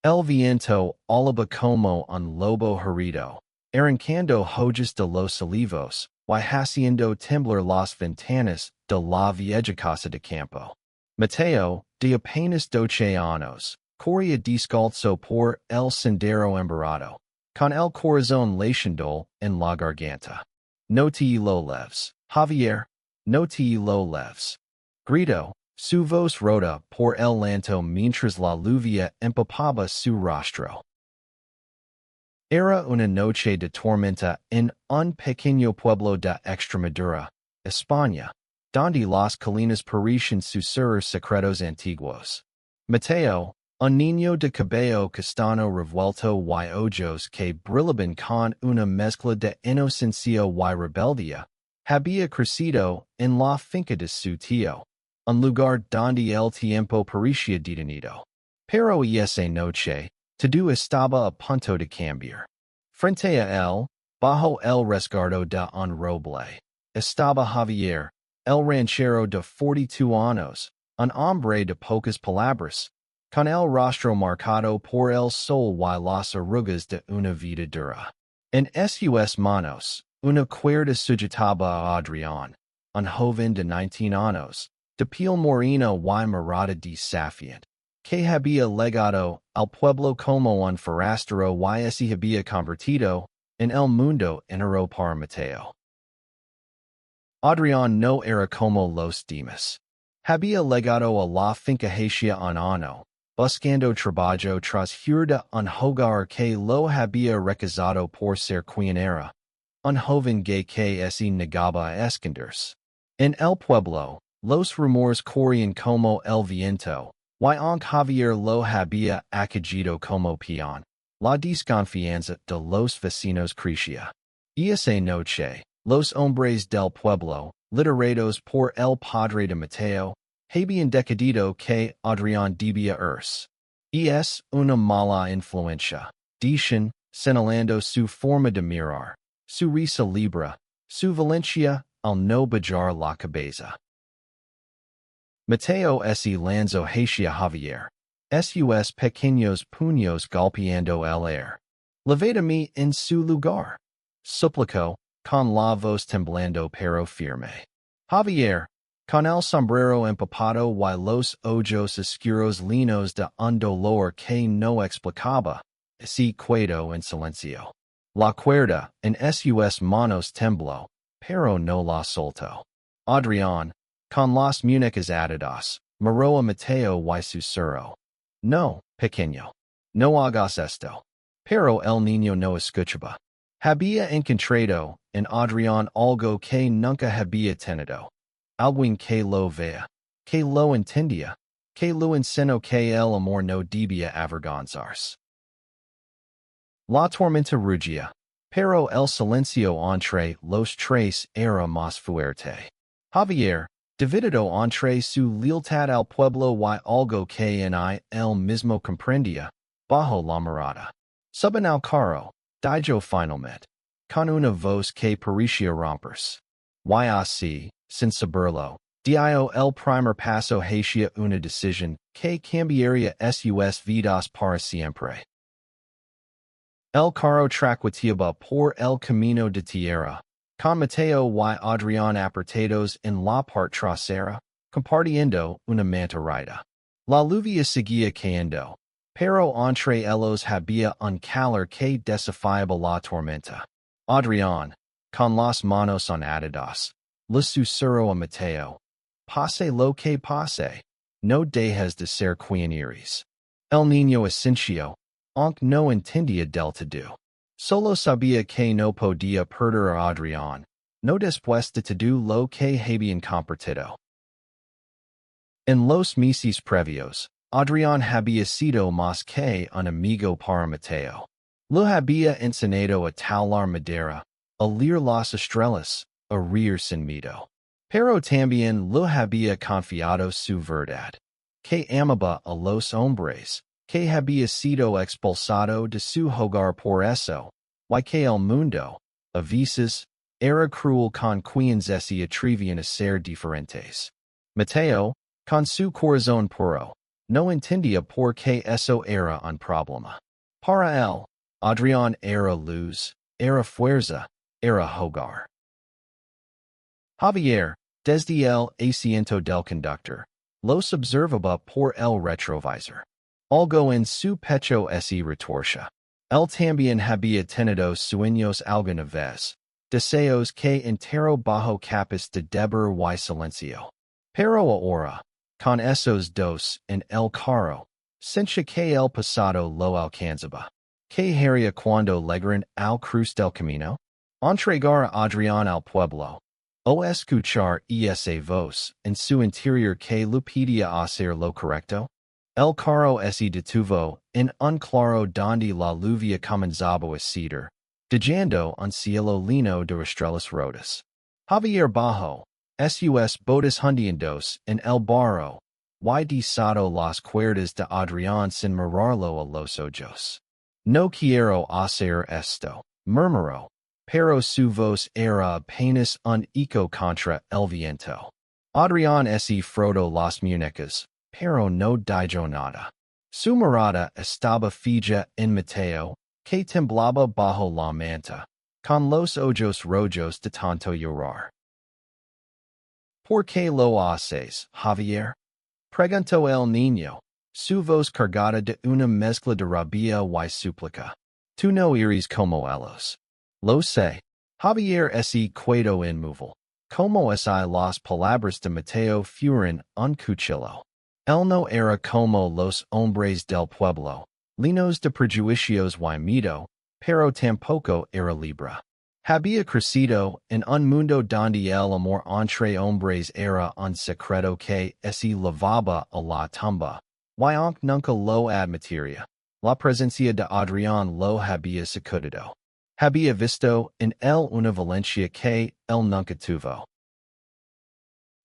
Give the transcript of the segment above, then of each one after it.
El viento alaba como un lobo herido, arrancando hojas de los olivos, y haciendo temblar las ventanas de la vieja casa de campo. Mateo, de apenas 12 años, corría descalzo por el sendero embarrado, con el corazón latiendo en la garganta. No te lo leves, Javier, no te lo leves. Grito, su voz rota por el llanto mientras la lluvia empapaba su rostro. Era una noche de tormenta en un pequeño pueblo de Extremadura, España, donde las colinas parecían susurros secretos antiguos. Mateo, un niño de cabello castaño revuelto y ojos que brillaban con una mezcla de inocencia y rebeldía, había crecido en la finca de su tío, un lugar donde el tiempo parecía detenido. Pero esa noche, todo estaba a punto de cambiar. Frente a él, bajo el resguardo de un roble, estaba Javier, el ranchero de 42 años, un hombre de pocas palabras, con el rostro marcado por el sol y las arrugas de una vida dura. En sus manos, una cuerda sujetaba a Adrián, un joven de 19 años, de piel morena y mirada desafiante, que había legado al pueblo como un forastero y se había convertido en el mundo entero para Mateo. Adrián no era como los demás. Había legado a la finca hacía un año, buscando trabajo tras huir de un hogar que lo había rechazado por ser quien era, un joven gay que se negaba a esconderse. En el pueblo, los rumores corrían como el viento, y aunque Javier lo había acogido como peón, la desconfianza de los vecinos crecía. Y esa noche, los hombres del pueblo, liderados por el padre de Mateo, habían decidido que Adrián debía irse. Y es una mala influencia, dicen, señalando su forma de mirar, su risa libre, su valencia al no bajar la cabeza. Mateo se lanzó hacia Javier, sus pequeños puños golpeando el aire. Llévate en su lugar, suplicó, con la voz temblando pero firme. Javier, con el sombrero empapado y los ojos oscuros llenos de un dolor que no explicaba, se quedó en silencio. La cuerda en sus manos tembló, pero no la soltó. Adrián, con las muñecas atadas, miró a Mateo y susurró. No, pequeño. No hagas esto. Pero el niño no escuchaba. Había encontrado en Adrián algo que nunca había tenido. Alguien que lo vea, que lo entendía, que lo enseñó que el amor no debía avergonzarse. La tormenta rugía, pero el silencio entre los tres era más fuerte. Javier, dividido entre su lealtad al pueblo y algo que en él mismo comprendía, bajo la mirada. Suben al carro, dijo finalmente, con una voz que parecía romperse. Y así, sin saberlo, dio el primer paso hacia una decisión que cambiaría sus vidas para siempre. El carro transitaba por el camino de tierra, con Mateo y Adrián apartados en la parte trasera, compartiendo una mantarraya. La lluvia seguía cayendo, pero entre ellos había un calor que desafiaba la tormenta. Adrián, con las manos atadas, le susurró a Mateo. Pase lo que pase, no dejes de ser quien eres. El niño asintió, aunque no entendía del todo. Solo sabía que no podía perder a Adrián, no después de todo lo que habían compartido. En los meses previos, Adrián había sido más que un amigo para Mateo. Lo había enseñado a talar madera, a leer las estrellas, a reír sin miedo. Pero también lo había confiado su verdad, que amaba a los hombres, que había sido expulsado de su hogar por eso, y que el mundo, a veces, era cruel con quienes se atrevían a ser diferentes. Mateo, con su corazón puro, no entendia por qué eso era un problema. Para él, Adrián era luz, era fuerza, era hogar. Javier, desde el asiento del conductor, los observaba por el retrovisor. Algo en su pecho se retorcia. Él también había tenido sueños alguna vez, deseos que entero bajo capas de deber y silencio. Pero ahora, con esos dos en el carro, sentía que el pasado lo alcanzaba. ¿Qué haría cuando llegaran al cruz del camino? Entregar a Adrián al pueblo. O escuchar esa voz en su interior que le pedía hacer lo correcto? El carro se detuvo en un claro donde la lluvia comenzaba a ceder, dejando un cielo lleno de estrellas rotas. Javier bajó sus botas hundiéndose en el barro, y desató las cuerdas de Adrián sin mirarlo a los ojos. No quiero hacer esto, murmuró, pero su voz era apenas un eco contra el viento. Adrián se frotó las muñecas, pero no dijo nada. Su mirada estaba fija en Mateo, que temblaba bajo la manta, con los ojos rojos de tanto llorar. ¿Por qué lo haces, Javier? Preguntó el niño, su voz cargada de una mezcla de rabia y súplica. Tú no eres como ellos. Lo sé. Javier se quedó inmóvil. Como si las palabras de Mateo fueran un cuchillo. Él no era como los hombres del pueblo, llenos de prejuicios y miedo, pero tampoco era libre. Había crecido en un mundo donde el amor entre hombres era un secreto que se llevaba a la tumba, y aunque nunca lo admitiría, la presencia de Adrián lo había sacudido. Había visto en él una valencia que él nunca tuvo.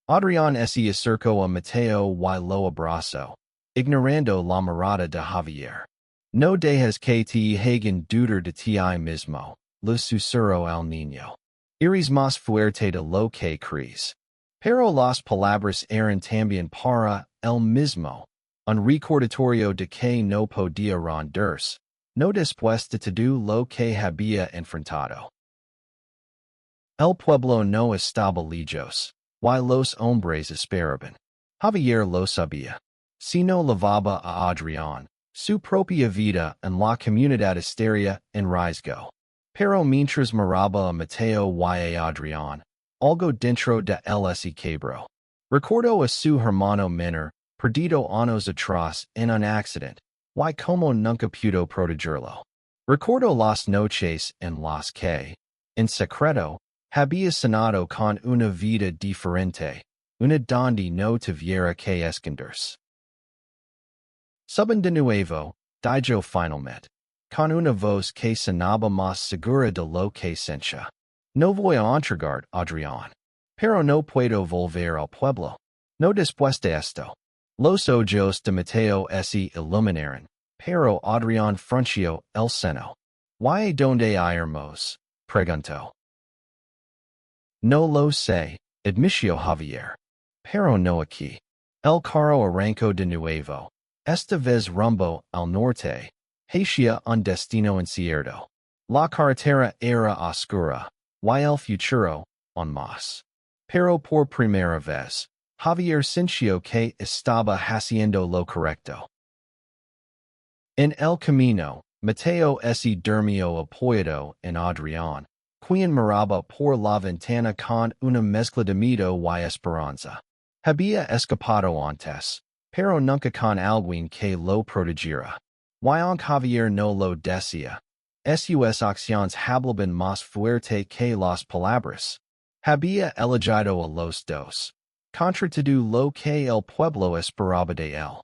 Adrián se acercó a Mateo y lo abrazó, ignorando la mirada de Javier. No dejes que te hagan dudar de ti mismo, le susurró al niño. Eres más fuerte de lo que crees. Pero las palabras eran también para él mismo, un recordatorio de que no podía rendirse, no después de todo lo que había enfrentado. El pueblo no estaba lejos, y los hombres esperaban. Javier lo sabía. Si no llevaba a Adrián, su propia vida en la comunidad estaría en riesgo. Pero mientras miraba a Mateo y a Adrián, algo dentro de él se quebró. Recordó a su hermano menor, perdido años atrás en un accidente, y como nunca pudo protegerlo. Recordó las noches en las que, en secreto, había cenado con una vida diferente, una donde no tuviera que esconderse. Suben de nuevo, dijo finalmente, con una voz que sonaba más segura de lo que sentía. No voy a entregar, Adrián. Pero no puedo volver al pueblo. No después de esto. Los ojos de Mateo se iluminaron, pero Adrián frunció el seno. ¿Y dónde iremos? Preguntó. No lo sé, admitió Javier. Pero no aquí. El carro arrancó de nuevo, esta vez rumbo al norte, hacia un destino incierto. La carretera era oscura, y el futuro, aún más. Pero por primera vez, Javier sintió que estaba haciendo lo correcto. En el camino, Mateo se durmió apoyado en Adrián, quien miraba por la ventana con una mezcla de miedo y esperanza. Había escapado antes, pero nunca con alguien que lo protegiera. Y aunque Javier no lo decía, sus acciones hablaban más fuerte que las palabras. Había elegido a los dos, contra todo lo que el pueblo esperaba de él.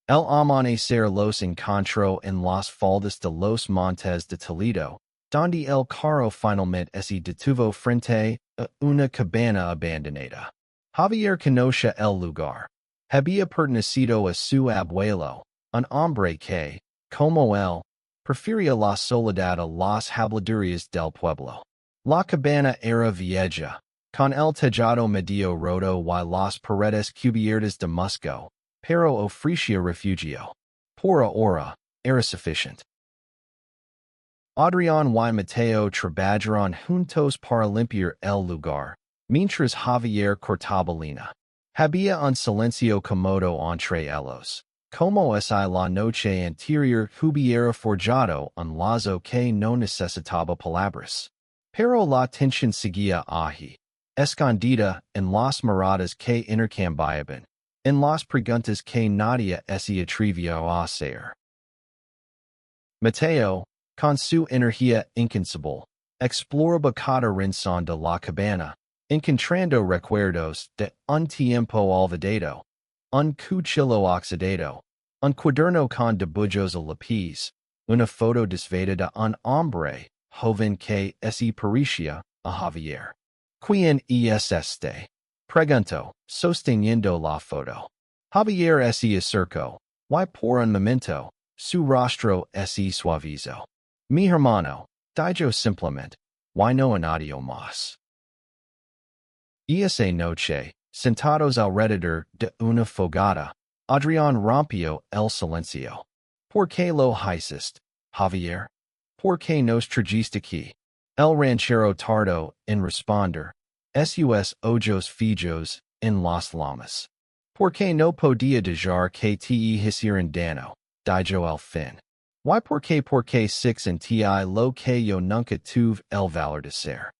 El amanecer los encontró en las faldas de los montes de Toledo, donde el carro finalmente se detuvo frente a una cabana abandonada. Javier conocía el lugar. Había pertenecido a su abuelo, un hombre que, como él, prefería la soledad a las habladurías del pueblo. La cabana era vieja, con el tejado medio roto y las paredes cubiertas de musgo, pero ofrecia refugio. Por ahora, era sufficient. Adrián y Mateo trabajaron juntos para limpiar el lugar, mientras Javier cortaba leña. Había un silencio cómodo entre ellos, como si la noche anterior hubiera forjado un lazo que no necesitaba palabras. Pero la tensión seguía allí, escondida en las miradas que intercambiaban, en las preguntas que nadie se atrevió a hacer. Mateo, con su energía incansable, exploraba cada rincón de la cabana, encontrando recuerdos de un tiempo olvidado, un cuchillo oxidado, un cuaderno con dibujos a lápiz, una foto desveda de un hombre joven que se parecía a Javier. ¿Quién es este? Preguntó, sosteniendo la foto. Javier se acercó, y por un momento, su rostro se suavizó. Mi hermano, dijo simplemente, y no añadió más. Esa noche, sentados alrededor de una fogata, Adrián rompió el silencio. ¿Por qué lo hiciste, Javier? ¿Por qué nos trajiste aquí? El ranchero tardó en responder. Sus ojos fijos en las llamas. ¿Por qué no podía dejar que te hicieran daño? Dijo al fin. ¿Y por qué six en ti lo que yo nunca tuve el valor de ser?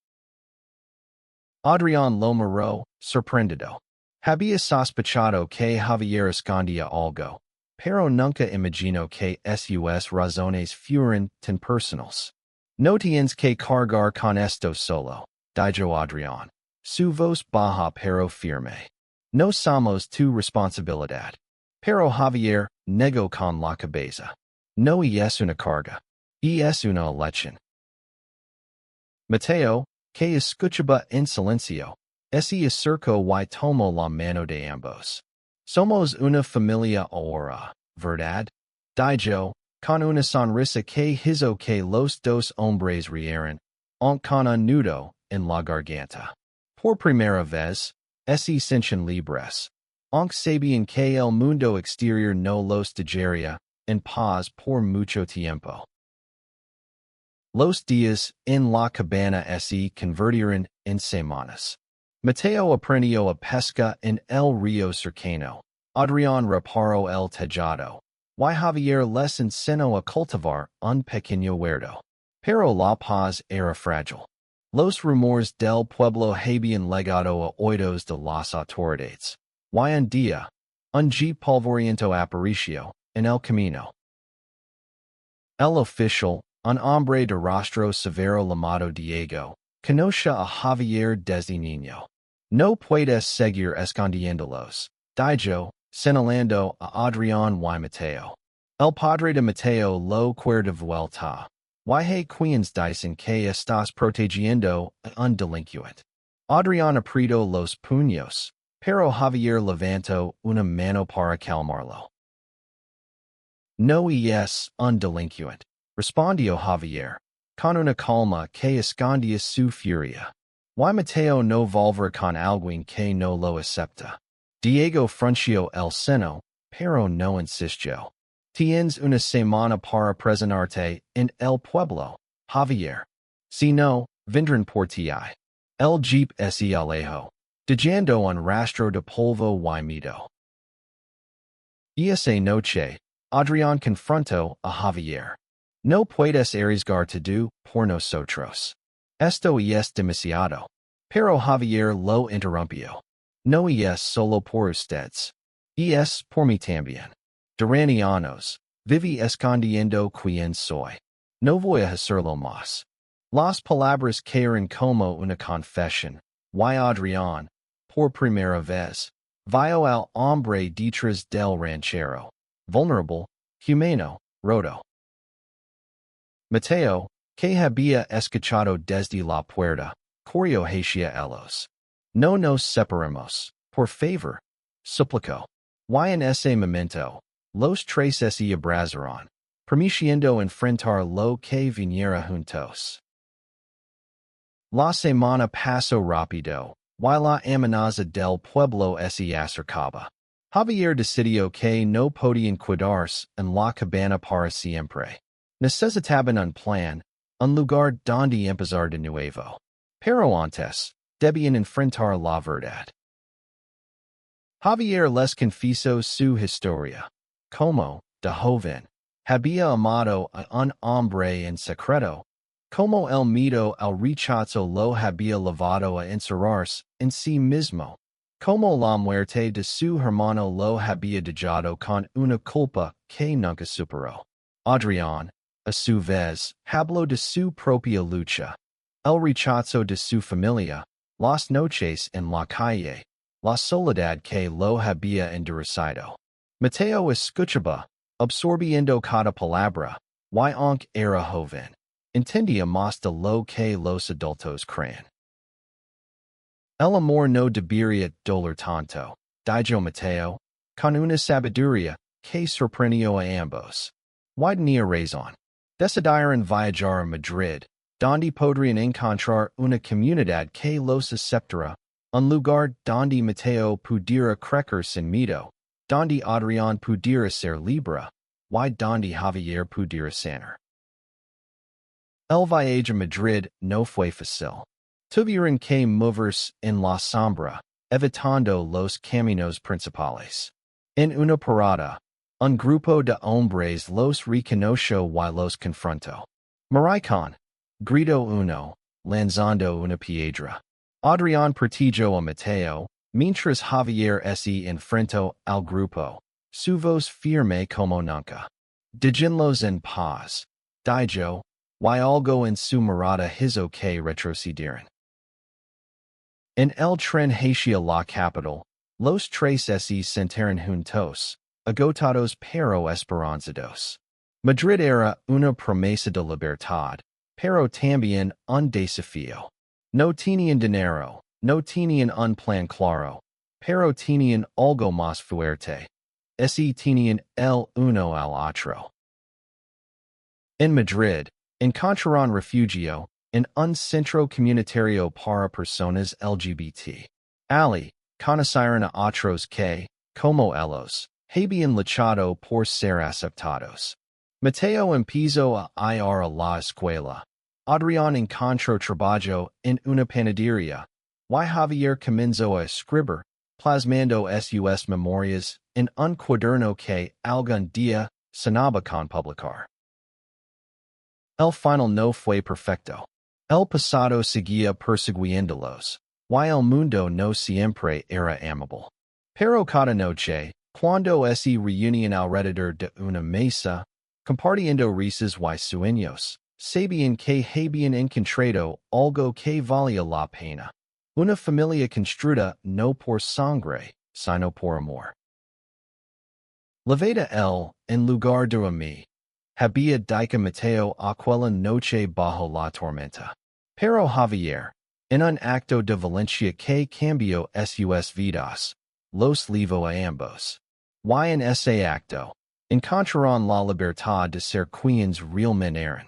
Adrián lo miró, sorprendido. Había sospechado que Javier escondía algo, pero nunca imaginó que sus razones fueran tan personales. No tienes que cargar con esto solo, dijo Adrián, su voz baja pero firme. No somos tu responsabilidad. Pero Javier negó con la cabeza. No es una carga. Es una elección. Mateo, que escuchaba en silencio, se acercó y tomó la mano de ambos. Somos una familia ahora, ¿verdad? Dijo, con una sonrisa que hizo que los dos hombres rieran, aunque con un nudo en la garganta. Por primera vez, se sienten libres, aunque sabían que el mundo exterior no los dejaría en paz por mucho tiempo. Los días en la cabana se convirtieron en semanas. Mateo aprendió a pesca en el río cercano. Adrián reparó el tejado. Y Javier les enseñó a cultivar un pequeño huerto. Pero la paz era frágil. Los rumores del pueblo habían llegado a oídos de las autoridades. Y un día, un jeep polvoriento apareció en el camino. El oficial, un hombre de rostro severo llamado Diego, conoce a Javier desde niño. No puedes seguir escondiéndolos, dijo, señalando a Adrián y Mateo. El padre de Mateo lo quiere de vuelta. Y quienes dicen que estás protegiendo a un delincuente. Adrián apretó los puños, pero Javier levantó una mano para calmarlo. No es un delincuente, respondió Javier, con una calma que escondía su furia. Y Mateo no volverá con alguien que no lo acepta. Diego frunció el seno, pero no insistió. Tienes una semana para presentarte en el pueblo, Javier. Si no, vendrán por ti. El jeep se alejó, dejando un rastro de polvo y miedo. Esa noche, Adrián confrontó a Javier. No puedes arriesgarte tú por nosotros. Esto es demasiado. Pero Javier lo interrumpió. No es solo por ustedes. Es por mí también. Durante años, viví escondiendo quién soy. No voy a hacerlo más. Las palabras cayeron como una confesión. Y Adrián, por primera vez, vio al hombre detrás del ranchero. Vulnerable, humano, roto. Mateo, que había escuchado desde la puerta, corrió hacia ellos. No nos separemos, por favor, suplicó. Y en ese momento, los tres se abrazaron, prometiendo enfrentar lo que viniera juntos. La semana pasó rápido, y la amenaza del pueblo se acercaba. Javier decidió que no podían quedarse en la cabana para siempre. Necesitaban un plan, un lugar donde empezar de nuevo. Pero antes, debían enfrentar la verdad. Javier les confesó su historia. Como, de joven, había amado a un hombre en secreto. Como el miedo al rechazo lo había llevado a encerrarse en sí mismo. Como la muerte de su hermano lo había dejado con una culpa que nunca superó. Adrián, a su vez, habló de su propia lucha. El rechazo de su familia, las noches en la calle, la soledad que lo había endurecida. Mateo escuchaba, absorbiendo cada palabra, y aunque era joven, entendía más de lo que los adultos creen. El amor no debería doler tanto, dijo Mateo, con una sabiduría que sorprendió a ambos. Y tenía razón. Decidieron viajar a Madrid, donde podrían encontrar una comunidad que los aceptara, un lugar donde Mateo pudiera crecer sin miedo, donde Adrián pudiera ser libre, y donde Javier pudiera sanar. El viaje a Madrid no fue fácil. Tuvieron que moverse en la sombra, evitando los caminos principales. En una parada, un grupo de hombres los reconoció y los confrontó. Maricón, gritó uno, lanzando una piedra. Adrián persiguió a Mateo, mientras Javier se enfrentó al grupo, su voz firme como nunca. Déjenlos en paz, dijo, y algo en su mirada hizo que retrocedieran. En el tren hacia la capital, los tres se sentaron juntos, agotados pero esperanzados. Madrid era una promesa de libertad, pero también un desafío. No tenían dinero, no tenían un plan claro, pero tenían algo más fuerte. Tenían el uno al otro. En Madrid, encontraron refugio en un centro comunitario para personas LGBT. Ali, conocieron a otros que, como ellos, habían luchado por ser aceptados. Mateo empezó a ir a la escuela. Adrián encontró trabajo en una panadería. Y Javier comenzó a escribir, plasmando sus memorias en un cuaderno que algún día sonaba con publicar. El final no fue perfecto. El pasado seguía persiguiéndolos, y el mundo no siempre era amable. Pero cada noche, cuando se reunían alrededor de una mesa, compartiendo risas y sueños, sabían que habían encontrado algo que valía la pena. Una familia construida no por sangre, sino por amor. Llévate en lugar de mí. Había dicho Mateo aquella noche bajo la tormenta. Pero Javier, en un acto de valencia que cambió sus vidas, los llevó a ambos. Y en ese acto, encontraron la libertad de ser quienes realmente eran.